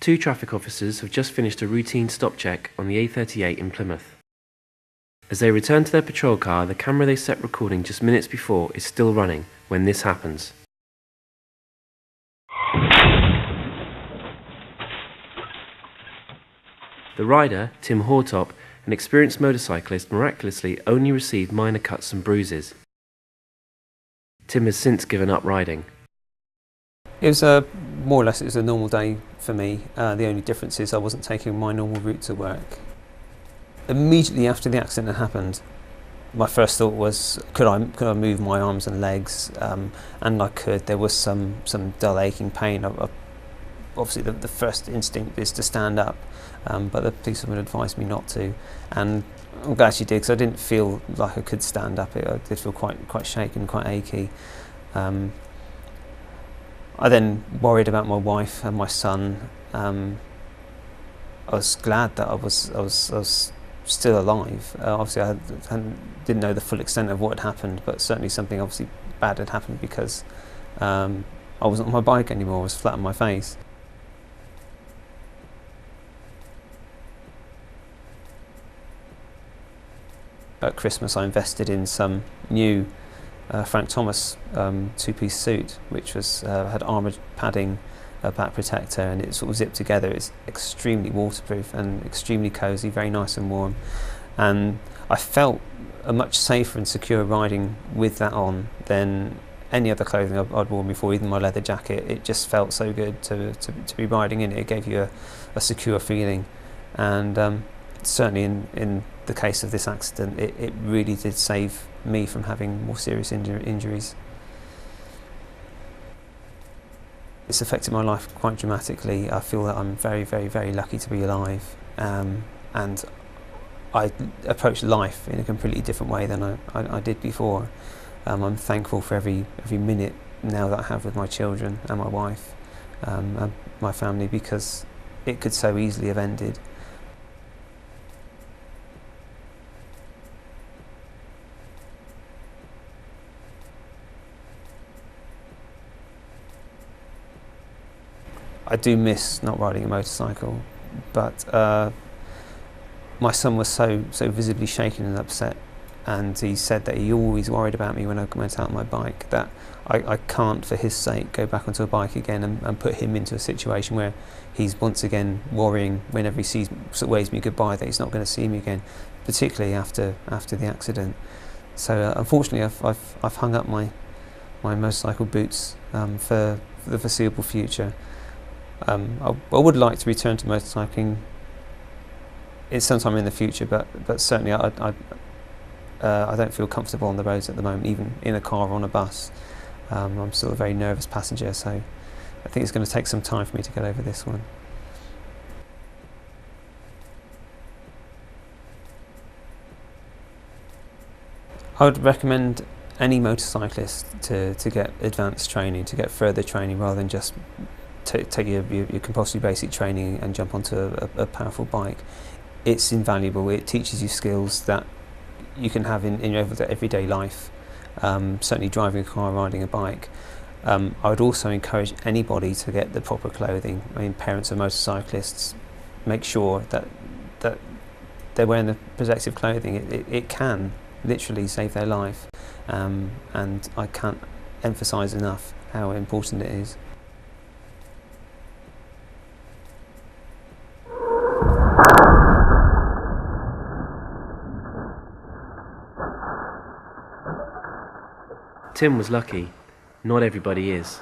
Two traffic officers have just finished a routine stop check on the A38 in Plymouth. As they return to their patrol car, the camera they set recording just minutes before is still running when this happens. The rider, Tim Hortop, an experienced motorcyclist, miraculously only received minor cuts and bruises. Tim has since given up riding. It was more or less it was a normal day for me. The only difference is I wasn't taking my normal route to work. Immediately after the accident had happened, my first thought was, could I move my arms and legs? And I could. There was some dull aching pain. Obviously, the first instinct is to stand up, but the policeman advised me not to. And I'm glad she did, because I didn't feel like I could stand up. I did feel quite shaken, quite achy. I then worried about my wife and my son. I was glad that I was still alive. Obviously, I didn't know the full extent of what had happened, but certainly something obviously bad had happened, because I wasn't on my bike anymore. I was flat on my face. At Christmas, I invested in some new Frank Thomas two-piece suit, which was had armoured padding, a back protector, and it sort of zipped together. It's extremely waterproof and extremely cosy, very nice and warm. And I felt a much safer and secure riding with that on than any other clothing I'd worn before, even my leather jacket. It just felt so good to be riding in it. It gave you a secure feeling. And certainly in the case of this accident, it really did save me from having more serious injuries. It's affected my life quite dramatically. I feel that I'm very, very, very lucky to be alive, and I approach life in a completely different way than I did before. I'm thankful for every minute now that I have with my children and my wife, and my family, because it could so easily have ended. I do miss not riding a motorcycle, but my son was so visibly shaken and upset, and he said that he always worried about me when I went out on my bike, that I can't, for his sake, go back onto a bike again and put him into a situation where he's once again worrying whenever he sees, waves me goodbye, that he's not going to see me again, particularly after the accident. So unfortunately, I've hung up my motorcycle boots for the foreseeable future. I would like to return to motorcycling sometime in the future, but certainly I don't feel comfortable on the roads at the moment, even in a car or on a bus. I'm still a very nervous passenger, so I think it's going to take some time for me to get over this one. I would recommend any motorcyclist to get advanced training, to get further training, rather than just take your compulsory basic training and jump onto a powerful bike. It's invaluable. It teaches you skills that you can have in your everyday life, certainly driving a car, riding a bike. I would also encourage anybody to get the proper clothing. I mean, parents of motorcyclists, make sure that they're wearing the protective clothing. It can literally save their life, and I can't emphasise enough how important it is. Tim was lucky. Not everybody is.